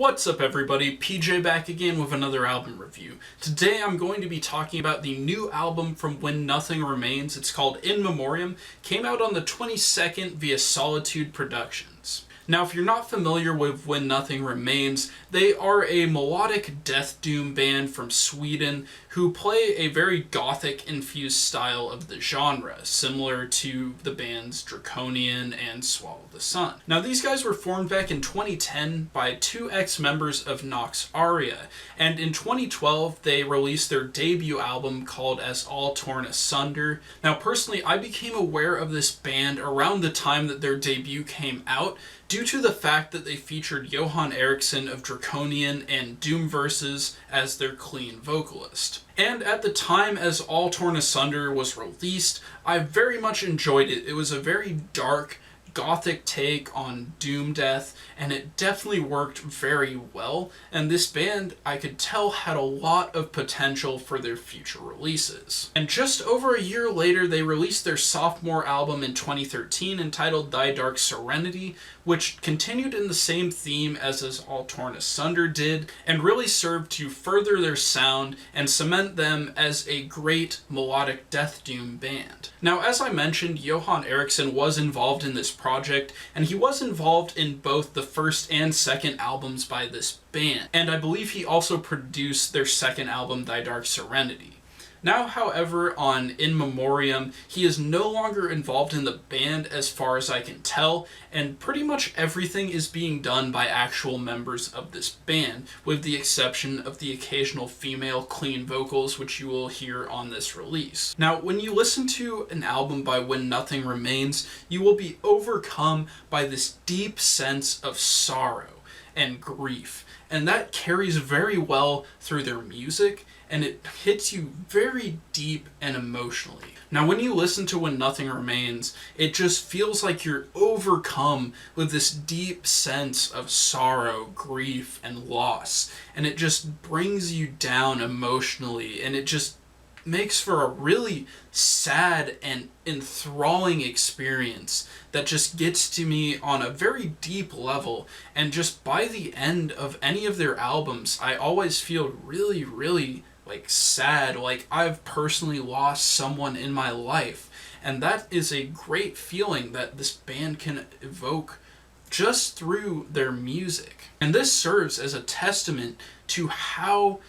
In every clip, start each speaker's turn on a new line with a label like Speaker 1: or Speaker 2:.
Speaker 1: What's up everybody, PJ back again with another album review. Today I'm going to be talking about the new album from When Nothing Remains. It's called In Memoriam, came out on the 22nd via Solitude Productions. Now if you're not familiar with When Nothing Remains, they are a melodic death doom band from Sweden who play a very gothic infused style of the genre, similar to the bands Draconian and Swallow the Sun. Now these guys were formed back in 2010 by two ex-members of Nox Aria, and in 2012 they released their debut album called As All Torn Asunder. Now personally I became aware of this band around the time that their debut came out, due to the fact that they featured Johan Eriksson of Draconian and Doomverses as their clean vocalist. And at the time As All Torn Asunder was released, I very much enjoyed it. It was a very dark, gothic take on doom death, and it definitely worked very well, and this band, I could tell, had a lot of potential for their future releases. And just over a year later, they released their sophomore album in 2013 entitled Thy Dark Serenity, which continued in the same theme as All Torn Asunder did, and really served to further their sound and cement them as a great melodic death doom band. Now, as I mentioned, Johan Eriksson was involved in this project, and he was involved in both the first and second albums by this band, and I believe he also produced their second album, Thy Dark Serenity. Now, however, on In Memoriam, he is no longer involved in the band as far as I can tell, and pretty much everything is being done by actual members of this band, with the exception of the occasional female clean vocals which you will hear on this release. Now, when you listen to an album by When Nothing Remains, you will be overcome by this deep sense of sorrow and grief, and that carries very well through their music, and it hits you very deep and emotionally. Now when you listen to When Nothing Remains, it just feels like you're overcome with this deep sense of sorrow, grief, and loss, and it just brings you down emotionally, and it just makes for a really sad and enthralling experience that just gets to me on a very deep level, and just by the end of any of their albums, I always feel really sad, like I've personally lost someone in my life, and that is a great feeling that this band can evoke just through their music. And this serves as a testament to how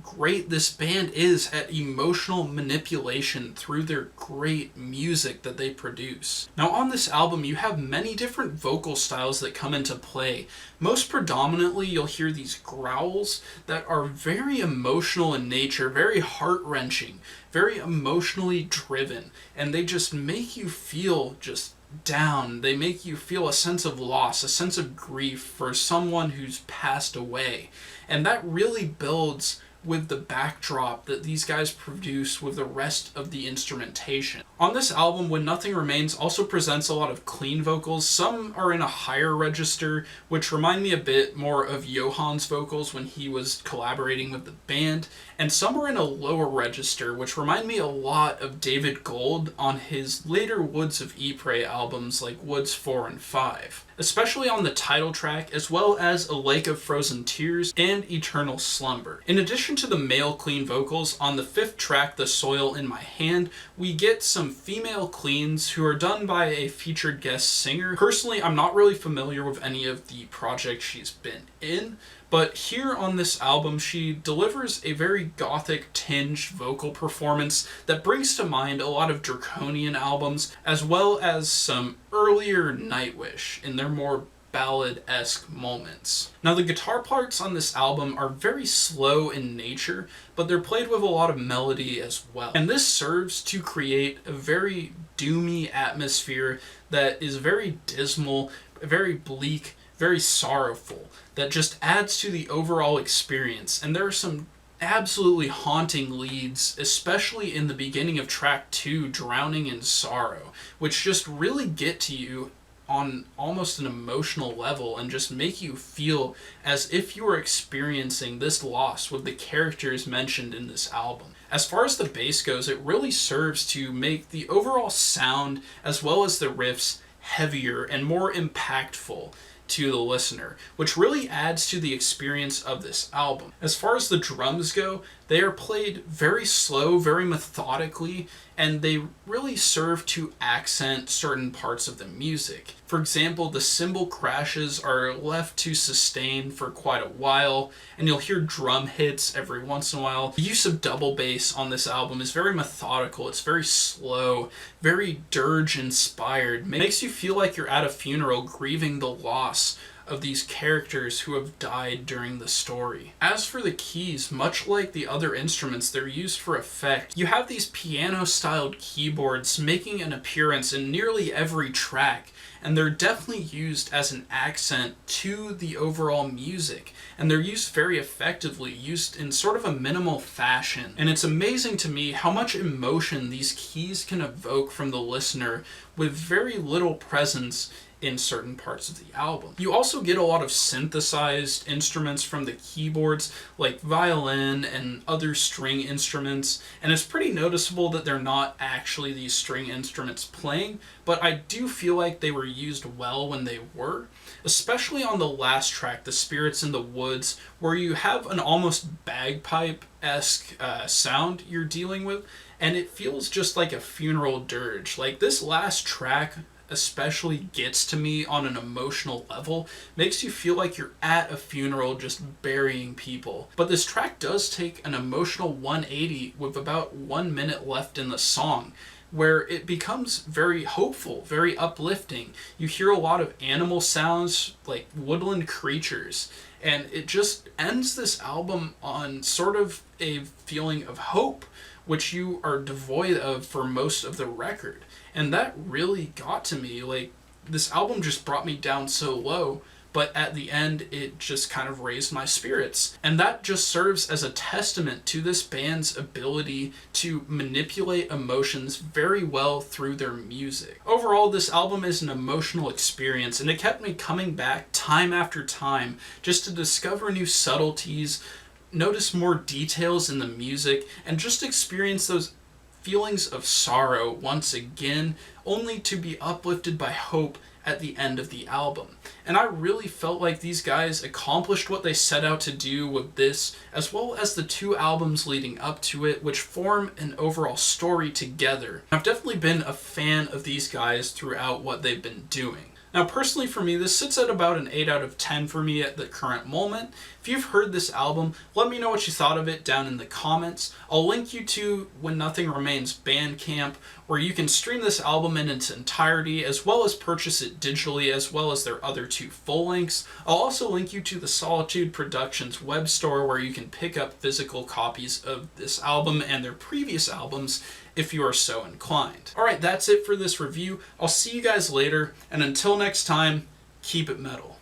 Speaker 1: great this band is at emotional manipulation through their great music that they produce. Now on this album you have many different vocal styles that come into play. Most predominantly you'll hear these growls that are very emotional in nature, very heart-wrenching, very emotionally driven, and they just make you feel just down. They make you feel a sense of loss, a sense of grief for someone who's passed away, and that really builds with the backdrop that these guys produce with the rest of the instrumentation. On this album, When Nothing Remains also presents a lot of clean vocals. Some are in a higher register, which remind me a bit more of Johan's vocals when he was collaborating with the band, and some are in a lower register, which remind me a lot of David Gold on his later Woods of Ypres albums like Woods 4 and 5. Especially on the title track, as well as A Lake of Frozen Tears and Eternal Slumber. In addition to the male clean vocals, on the fifth track, The Soil in My Hand, we get some female cleans who are done by a featured guest singer. Personally, I'm not really familiar with any of the projects she's been in, but here on this album, she delivers a very gothic tinged vocal performance that brings to mind a lot of Draconian albums, as well as some earlier Nightwish in their more ballad-esque moments. Now the guitar parts on this album are very slow in nature, but they're played with a lot of melody as well. And this serves to create a very doomy atmosphere that is very dismal, very bleak, very sorrowful, that just adds to the overall experience. And there are some absolutely haunting leads, especially in the beginning of track 2, Drowning in Sorrow, which just really get to you on almost an emotional level and just make you feel as if you were experiencing this loss with the characters mentioned in this album. As far as the bass goes, it really serves to make the overall sound as well as the riffs heavier and more impactful, to the listener, which really adds to the experience of this album. As far as the drums go, they are played very slow, very methodically, and they really serve to accent certain parts of the music. For example, the cymbal crashes are left to sustain for quite a while, and you'll hear drum hits every once in a while. The use of double bass on this album is very methodical, it's very slow, very dirge inspired. Makes you feel like you're at a funeral grieving the loss of these characters who have died during the story. As for the keys, much like the other instruments, they're used for effect. You have these piano-styled keyboards making an appearance in nearly every track, and they're definitely used as an accent to the overall music, and they're used very effectively, used in sort of a minimal fashion. And it's amazing to me how much emotion these keys can evoke from the listener with very little presence in certain parts of the album. You also get a lot of synthesized instruments from the keyboards, like violin and other string instruments, and it's pretty noticeable that they're not actually these string instruments playing, but I do feel like they were used well when they were, especially on the last track, The Spirits in the Woods, where you have an almost bagpipe-esque sound you're dealing with, and it feels just like a funeral dirge. Like, this last track especially gets to me on an emotional level, makes you feel like you're at a funeral just burying people. But this track does take an emotional 180 with about 1 minute left in the song, where it becomes very hopeful, very uplifting. You hear a lot of animal sounds, like woodland creatures, and it just ends this album on sort of a feeling of hope, which you are devoid of for most of the record. And that really got to me. Like, this album just brought me down so low, but at the end it just kind of raised my spirits. And that just serves as a testament to this band's ability to manipulate emotions very well through their music. Overall, this album is an emotional experience, and it kept me coming back time after time just to discover new subtleties, notice more details in the music, and just experience those feelings of sorrow once again, only to be uplifted by hope at the end of the album. And I really felt like these guys accomplished what they set out to do with this, as well as the 2 albums leading up to it, which form an overall story together. I've definitely been a fan of these guys throughout what they've been doing. Now, personally for me, this sits at about an 8 out of 10 for me at the current moment. If you've heard this album, let me know what you thought of it down in the comments. I'll link you to When Nothing Remains Bandcamp, where you can stream this album in its entirety, as well as purchase it digitally, as well as their other 2 full lengths. I'll also link you to the Solitude Productions web store, where you can pick up physical copies of this album and their previous albums if you are so inclined. Alright, that's it for this review. I'll see you guys later, and until next time, keep it metal.